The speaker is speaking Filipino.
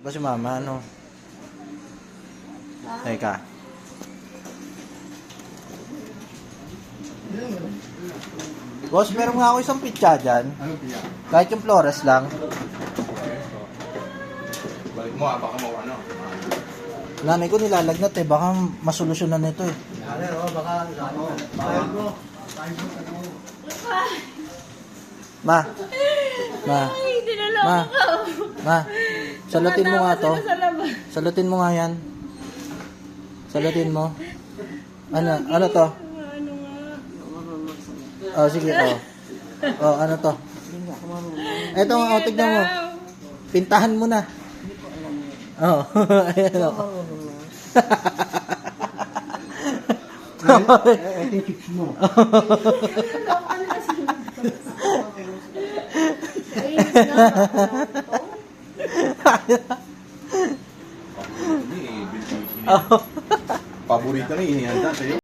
Ba si mama, ano? Teka. Boss, meron nga ako isang pizza dyan. Ano piya? Kahit yung Flores lang. Balik mo baka mo ano. Nanay ko nilalagnat eh. Baka masolusyonan nito eh. Baka ano. Ma. Ma. Ay, dinala Ma. ko. Ma. Salutin mo nga to. Sila sa labas. Salutin mo nga yan. Salutin mo. Ano to? Ano nga? Oh, sige, oh. Oh, ano to? Eto nga, oh, tignan mo. Pintahan mo na. Oh, ayan oh. Paborito na inihanda sa'yo.